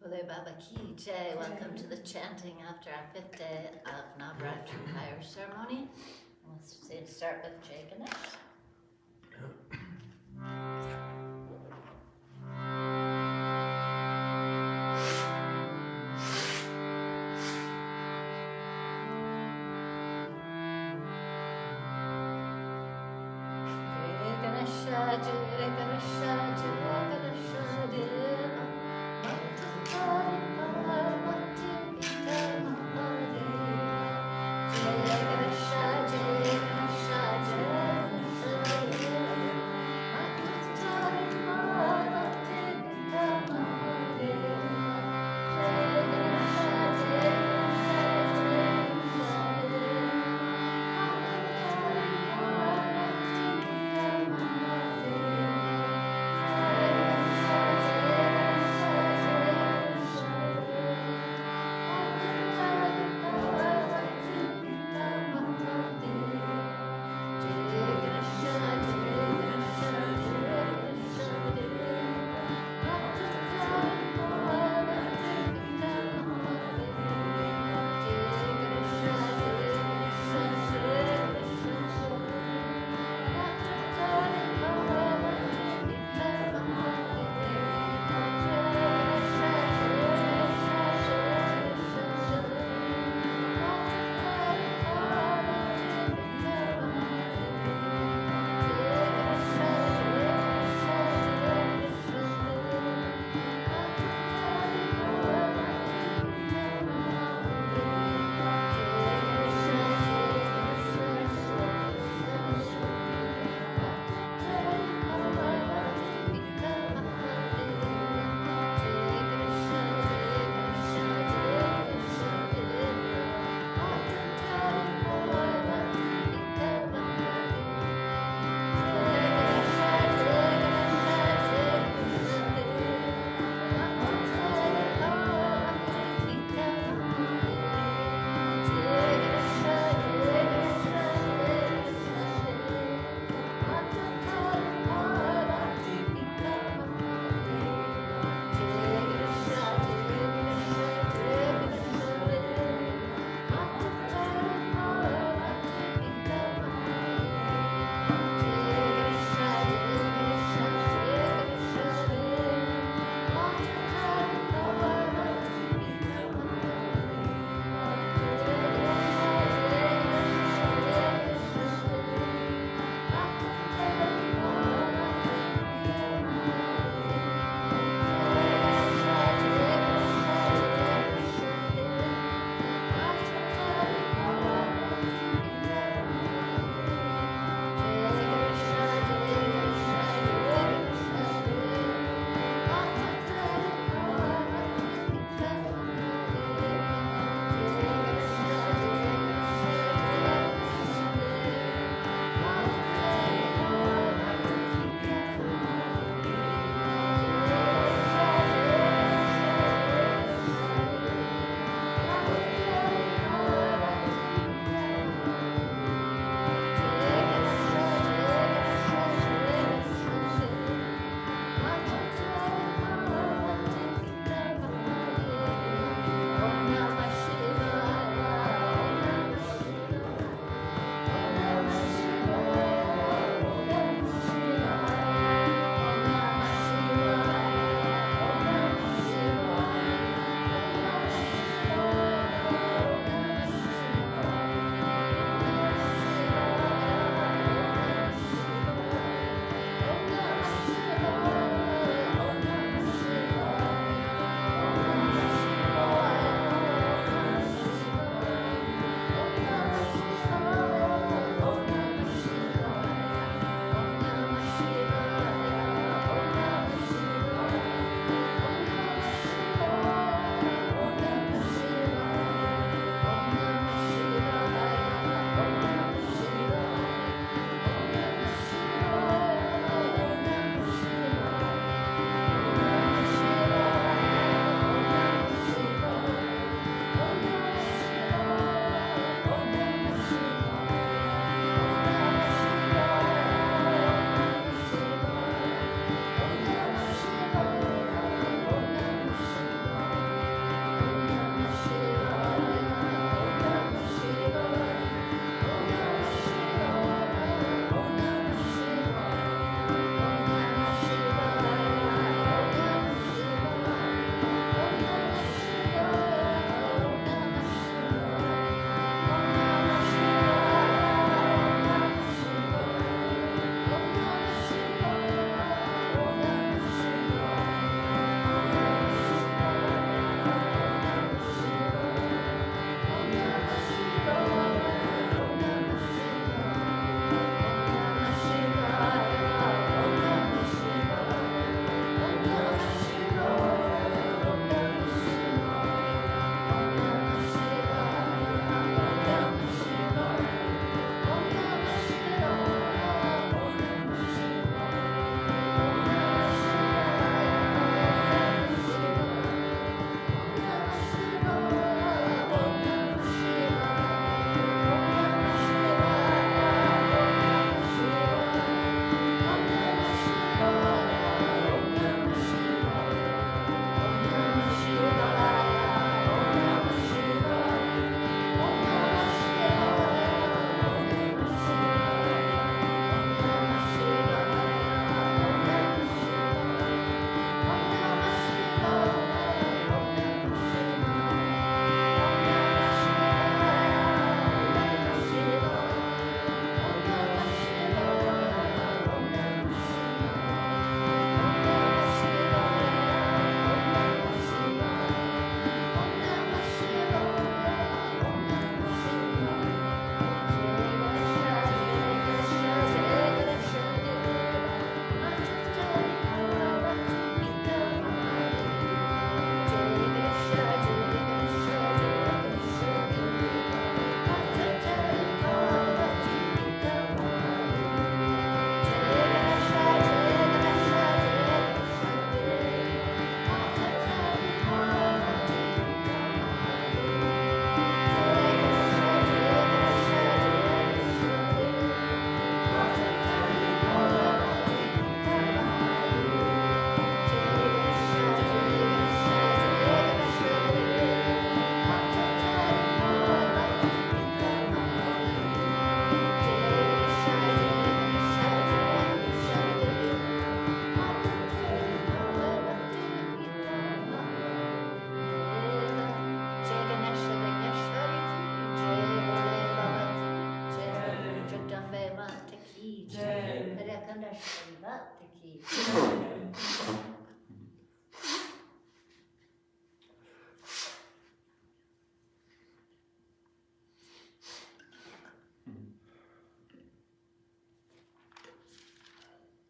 Bole Baba Ki Jai. Welcome to the chanting after our 5th day of Navratri fire ceremony. Let's start with Jai Ganesh. Jai Ganesha, Jai Ganesha, Jai Ganesha, Deva. Jai Ganesha, Jai Ganesha, Jai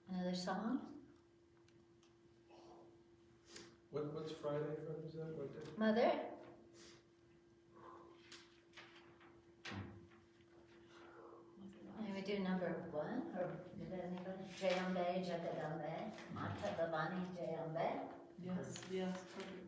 Another song? What's Friday? What was that? What day? Mother? We do number 1, or did anybody? Jayambe, Jagadambe, Mata Bhavani Jayambe. Yes, yes, perfect.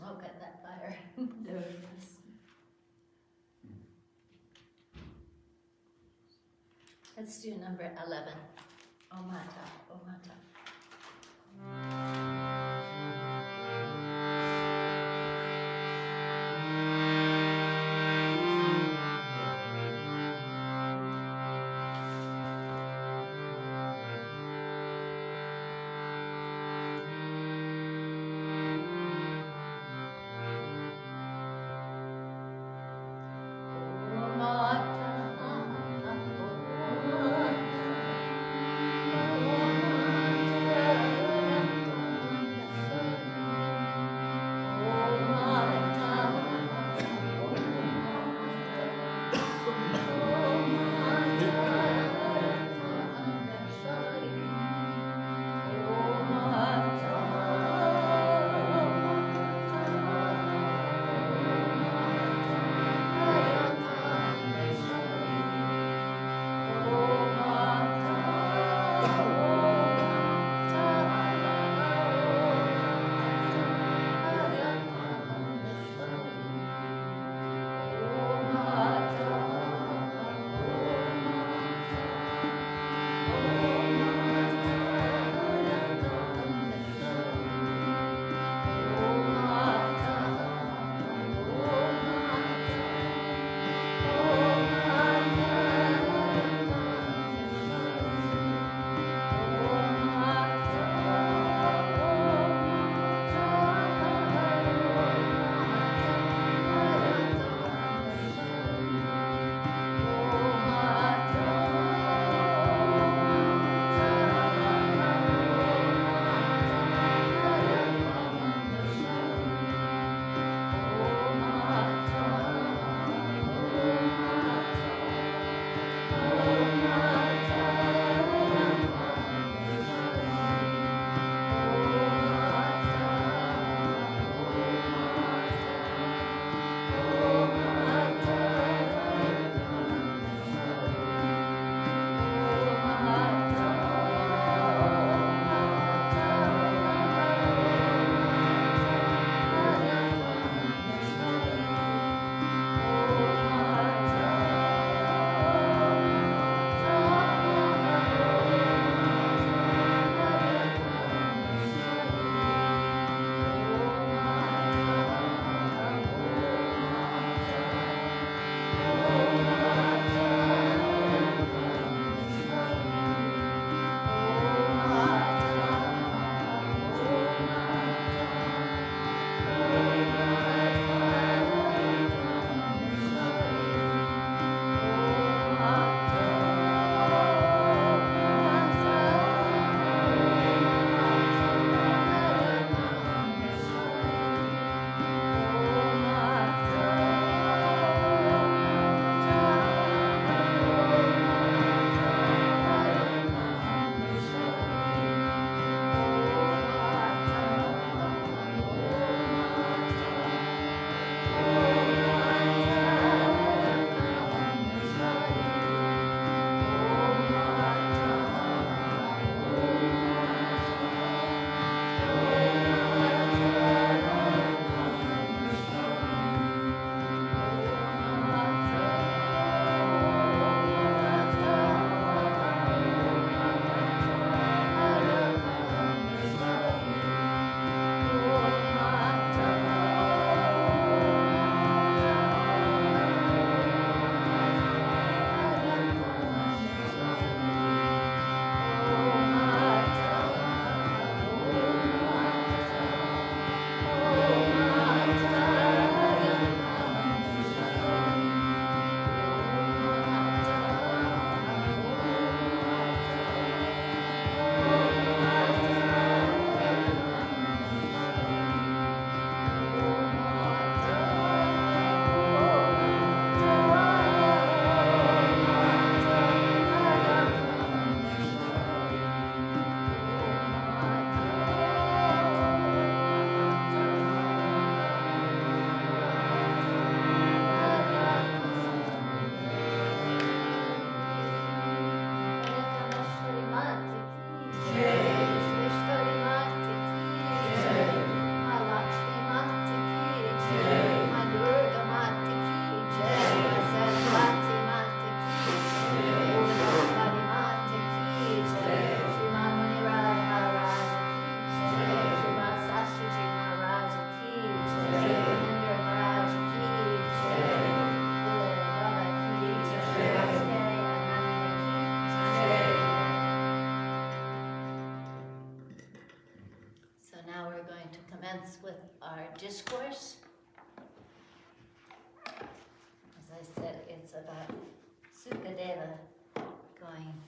smoke at that fire. There it is. Let's do number 11. Omata, Omata. Omata, Omata.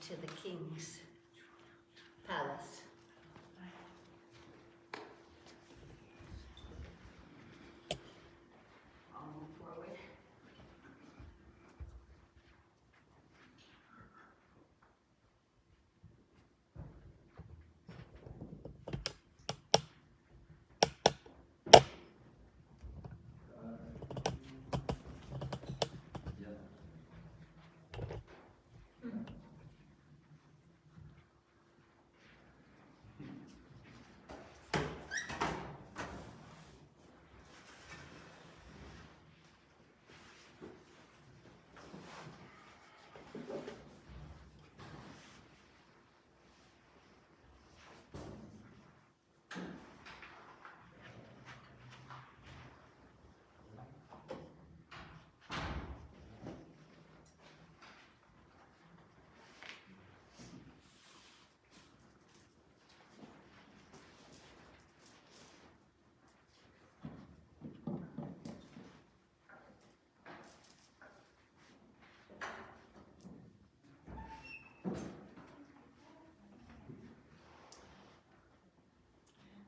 to the king's palace. I'll move forward.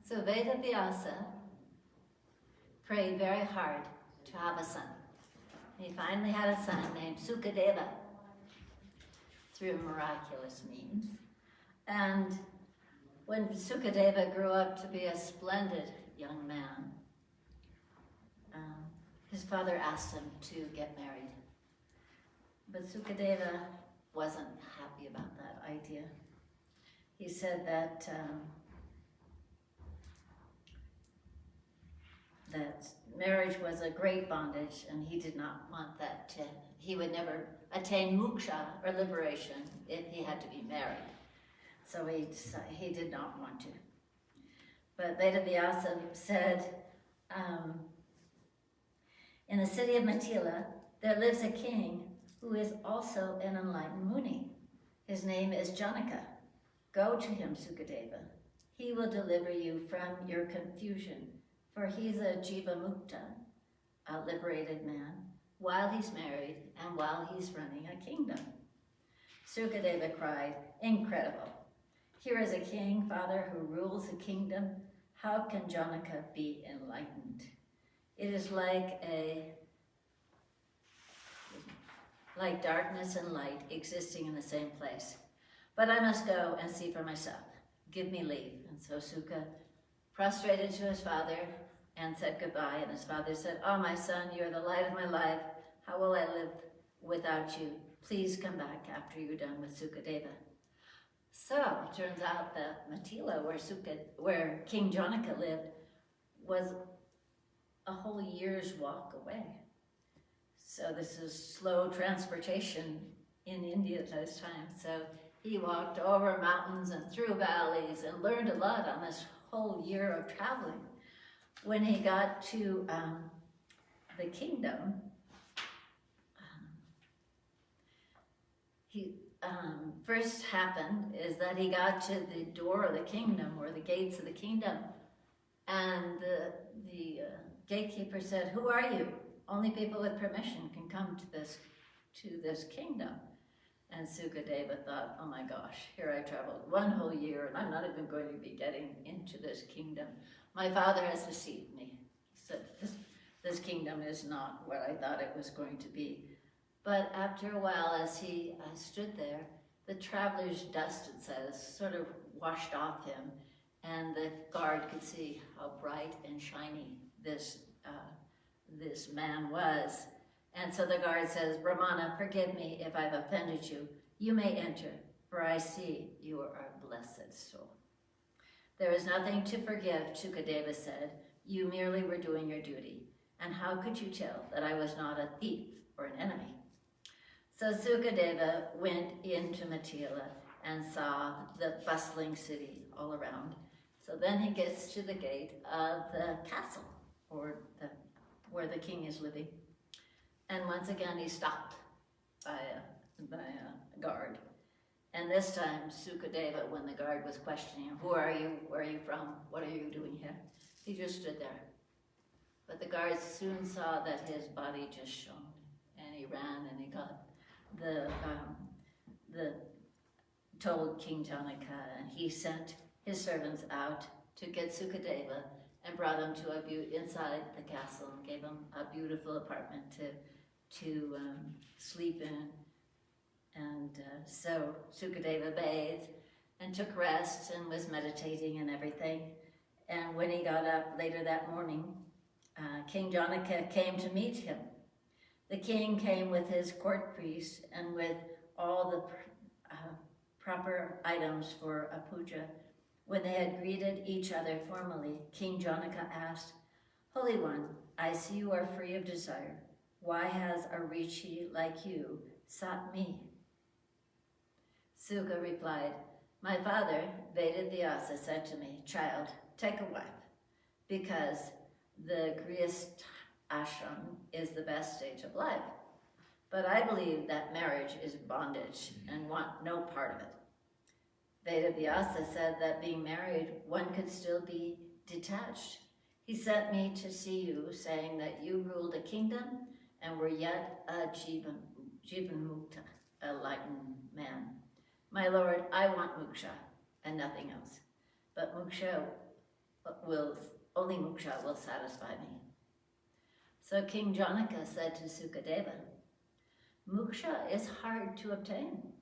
So Vedavyasa prayed very hard to have a son. He finally had a son named Sukadeva through miraculous means. And when Sukadeva grew up to be a splendid young man, his father asked him to get married. But Sukadeva wasn't happy about that idea. He said that that marriage was a great bondage, and he did not want that to, he would never attain moksha or liberation if he had to be married. So he did not want to. But Vedavyasa said, in the city of Mithila, there lives a king who is also an enlightened Muni. His name is Janaka. Go to him, Sukadeva. He will deliver you from your confusion, for he's a Jiva Mukta, a liberated man, while he's married and while he's running a kingdom. Sukadeva cried, incredible. Here is a king, father, who rules a kingdom. How can Janaka be enlightened? It is like darkness and light existing in the same place. But I must go and see for myself. Give me leave. And so Suka prostrated to his father and said goodbye. And his father said, oh, my son, you're the light of my life. How will I live without you? Please come back after you're done with Sukadeva. So it turns out that Mithila, where King Janaka lived, was a whole year's walk away. So this is slow transportation in India at those times. So he walked over mountains and through valleys and learned a lot on this whole year of traveling. When he got to the kingdom, first happened is that he got to the door of the kingdom, or the gates of the kingdom, and the gatekeeper said, who are you? Only people with permission can come to this kingdom. And Sukadeva thought, oh my gosh, here I traveled one whole year and I'm not even going to be getting into this kingdom. My father has deceived me. He said, this kingdom is not what I thought it was going to be. But after a while, as he stood there, the traveler's dust, it says, sort of washed off him, and the guard could see how bright and shiny this man was. And so the guard says, Brahmana, forgive me if I've offended you. You may enter, for I see you are a blessed soul. There is nothing to forgive, Sukadeva said. You merely were doing your duty. And how could you tell that I was not a thief or an enemy? So Sukadeva went into Mithila and saw the bustling city all around. So then he gets to the gate of the castle, or where the king is living. And once again he stopped by a guard. And this time Sukadeva, when the guard was questioning him, who are you, where are you from, what are you doing here? He just stood there. But the guards soon saw that his body just shone, and he ran and he got the told King Janaka, and he sent his servants out to get Sukadeva and brought him to inside the castle and gave him a beautiful apartment to sleep in. And so Sukadeva bathed and took rest and was meditating and everything. And when he got up later that morning, King Janaka came to meet him. The king came with his court priests and with all the proper items for a puja. When they had greeted each other formally, King Janaka asked, "Holy One, I see you are free of desire. Why has a rishi like you sought me?" Suka replied, "My father, Vedavyasa, said to me, 'Child, take a wife, because the Grihastha ashram is the best stage of life. But I believe that marriage is bondage and want no part of it.' Vedavyasa said that being married, one could still be detached. He sent me to see you, saying that you ruled a kingdom and were yet a jivan mukta, a enlightened man. My lord, I want moksha and nothing else. But only moksha will satisfy me." So King Janaka said to Sukadeva, "Moksha is hard to obtain.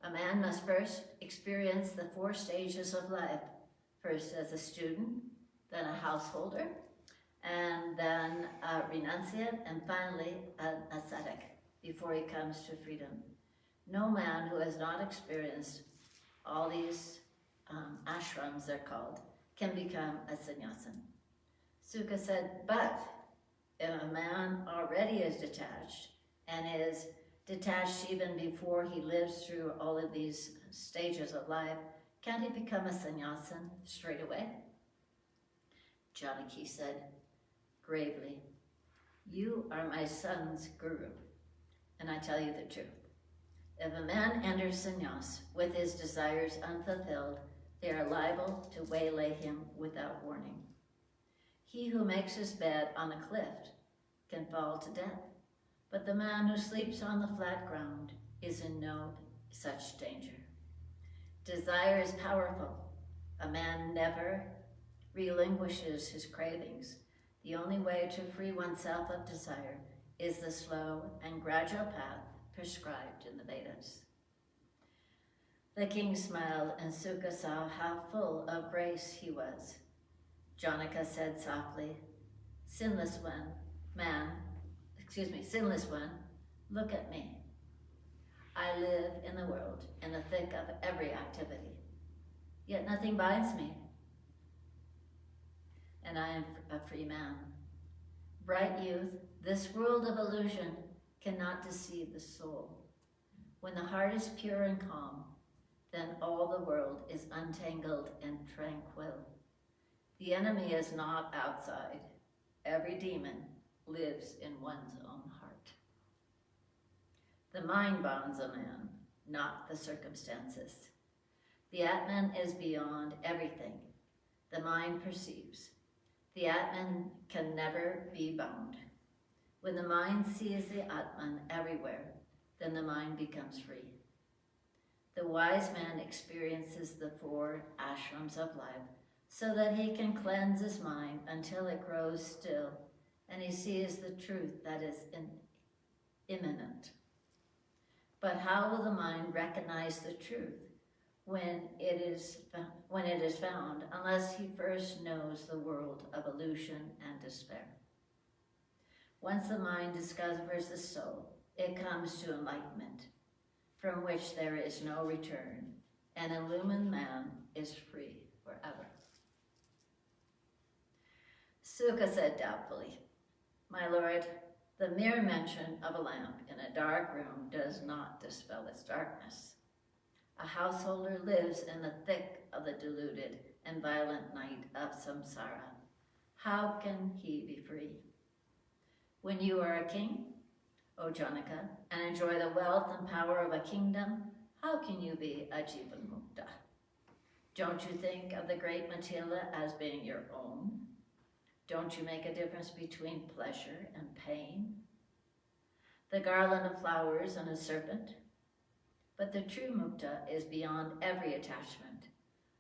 A man must first experience the 4 stages of life, first as a student, then a householder, and then a renunciate, and finally an ascetic, before he comes to freedom. No man who has not experienced all these ashrams, they're called, can become a sannyasin." Suka said, "But if a man already is detached, and is detached even before he lives through all of these stages of life, can't he become a sannyasin straight away?" Janaki said gravely, "You are my son's guru, and I tell you the truth. If a man enters sannyas with his desires unfulfilled, they are liable to waylay him without warning. He who makes his bed on a cliff can fall to death, but the man who sleeps on the flat ground is in no such danger. Desire is powerful. A man never relinquishes his cravings. The only way to free oneself of desire is the slow and gradual path prescribed in the Vedas." The king smiled, and Suka saw how full of grace he was. Janaka said softly, Sinless one, look at me. I live in the world, in the thick of every activity, yet nothing binds me, and I am a free man. Bright youth, this world of illusion cannot deceive the soul. When the heart is pure and calm, then all the world is untangled and tranquil. The enemy is not outside. Every demon lives in one's own heart. The mind bonds a man, not the circumstances. The Atman is beyond everything the mind perceives. The Atman can never be bound. When the mind sees the Atman everywhere, then the mind becomes free. The wise man experiences the 4 ashrams of life so that he can cleanse his mind until it grows still and he sees the truth that is imminent. But how will the mind recognize the truth when it is found, unless he first knows the world of illusion and despair? Once the mind discovers the soul, it comes to enlightenment, from which there is no return. An illumined man is free forever. Suka said doubtfully, My lord, the mere mention of a lamp in a dark room does not dispel its darkness. A householder lives in the thick of the deluded and violent night of samsara. How can he be free? When you are a king, O Janaka, and enjoy the wealth and power of a kingdom, how can you be a jivan mukta? Don't you think of the great Matila as being your own? Don't you make a difference between pleasure and pain? The garland of flowers and a serpent? but the true mukta is beyond every attachment.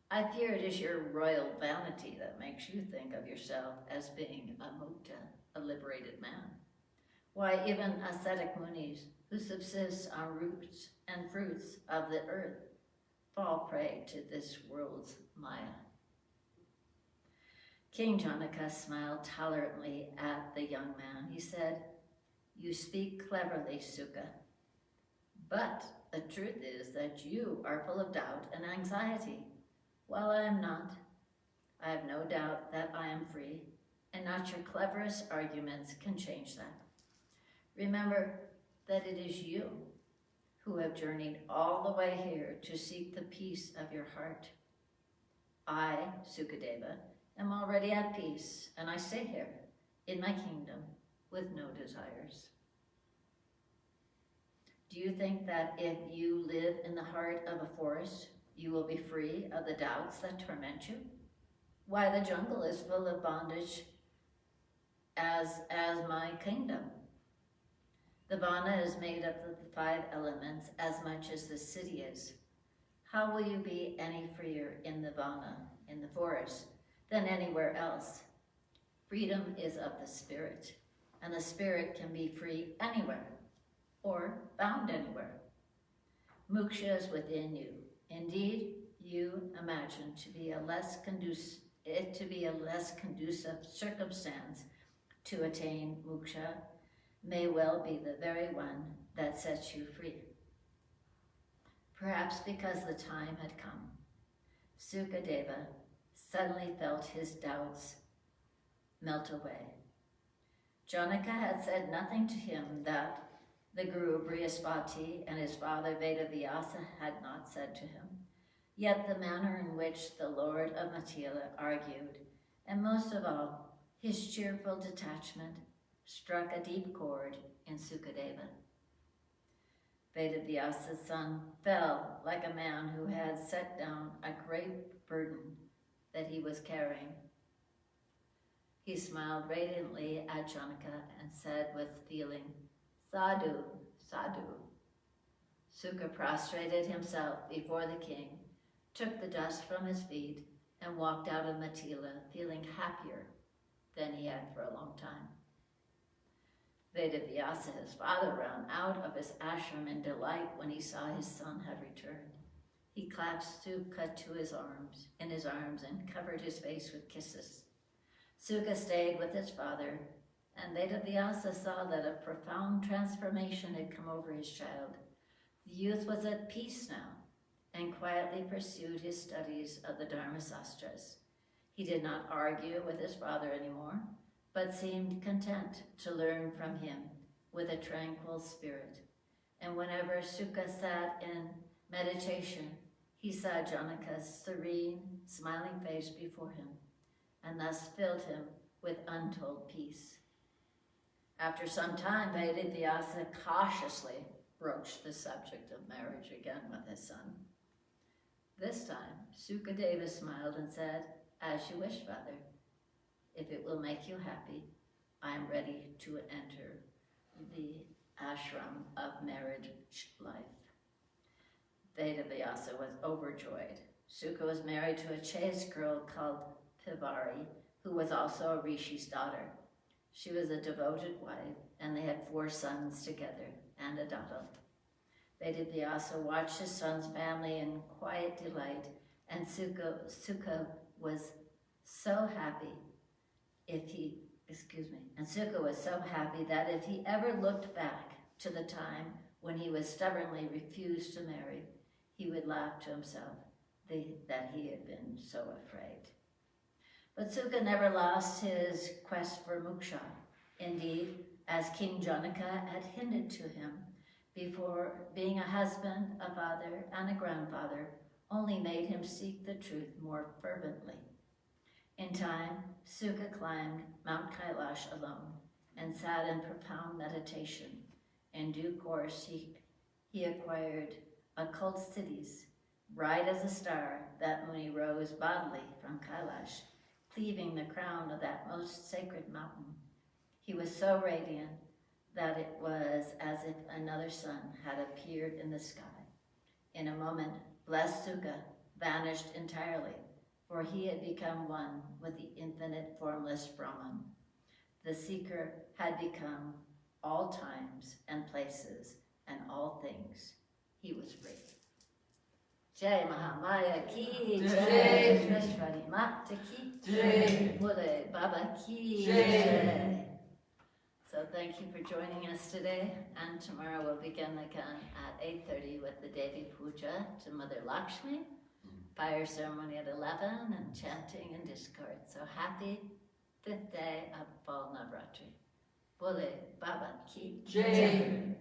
I fear it is your royal vanity that makes you think of yourself as being a mukta, a liberated man. Why, even ascetic munis who subsist on roots and fruits of the earth fall prey to this world's maya. King Janaka smiled tolerantly at the young man. He said, "You speak cleverly, Sukha, but the truth is that you are full of doubt and anxiety, while I am not. I have no doubt that I am free, and not your cleverest arguments can change that. Remember that it is you who have journeyed all the way here to seek the peace of your heart. I, Sukadeva, am already at peace, and I stay here in my kingdom with no desires. Do you think that if you live in the heart of a forest, you will be free of the doubts that torment you? Why, the jungle is full of bondage as my kingdom. The vana is made up of the 5 elements as much as the city is. How will you be any freer in the vana, in the forest, than anywhere else? Freedom is of the spirit, and the spirit can be free anywhere or bound anywhere. Moksha is within you. Indeed, you imagine to be a less conducive circumstance to attain moksha may well be the very one that sets you free. Perhaps because the time had come, Sukadeva suddenly felt his doubts melt away. Janaka had said nothing to him that the Guru Brihaspati and his father Vedavyasa had not said to him. Yet the manner in which the Lord of Matila argued, and most of all, his cheerful detachment, struck a deep chord in Sukadeva. Vedavyasa's son fell like a man who had set down a great burden that he was carrying. He smiled radiantly at Janaka and said with feeling, "Sadhu, sadhu." Sukha prostrated himself before the king, took the dust from his feet, and walked out of Matila feeling happier than he had for a long time. Vedavyasa, his father, ran out of his ashram in delight when he saw his son had returned. He clasped Sukha in his arms and covered his face with kisses. Sukha stayed with his father, and Vedavyasa saw that a profound transformation had come over his child. The youth was at peace now and quietly pursued his studies of the Dharmasastras. He did not argue with his father anymore, but seemed content to learn from him with a tranquil spirit. And whenever Sukha sat in meditation, he saw Janaka's serene, smiling face before him, and thus filled him with untold peace. After some time, Vedavyasa cautiously broached the subject of marriage again with his son. This time, Sukadeva smiled and said, "As you wish, father. If it will make you happy, I am ready to enter the ashram of marriage life." Vedavyasa was overjoyed. Sukha was married to a chaste girl called Pivari, who was also a rishi's daughter. She was a devoted wife, and they had 4 sons together and a daughter. Vedavyasa watched his son's family in quiet delight, and Sukha was so happy that if he ever looked back to the time when he was stubbornly refused to marry, he would laugh to himself that he had been so afraid. But Sukha never lost his quest for moksha. Indeed, as King Janaka had hinted to him before, being a husband, a father, and a grandfather only made him seek the truth more fervently. In time, Sukha climbed Mount Kailash alone and sat in profound meditation. In due course, he acquired occult cities. Bright as a star, that Muni rose bodily from Kailash, cleaving the crown of that most sacred mountain. He was so radiant that it was as if another sun had appeared in the sky. In a moment, blessed Sukha vanished entirely, for he had become one with the infinite formless Brahman. The seeker had become all times and places and all things. He was free. Jai Mahamaya ki jai, Vishwari Mata ki jai, Bole Baba ki jai. So thank you for joining us today, and tomorrow we'll begin again at 8:30 with the Devi Puja to Mother Lakshmi, fire ceremony at 11, and chanting and discourse. So happy 5th day of fall Navratri. Bole Baba ki jai.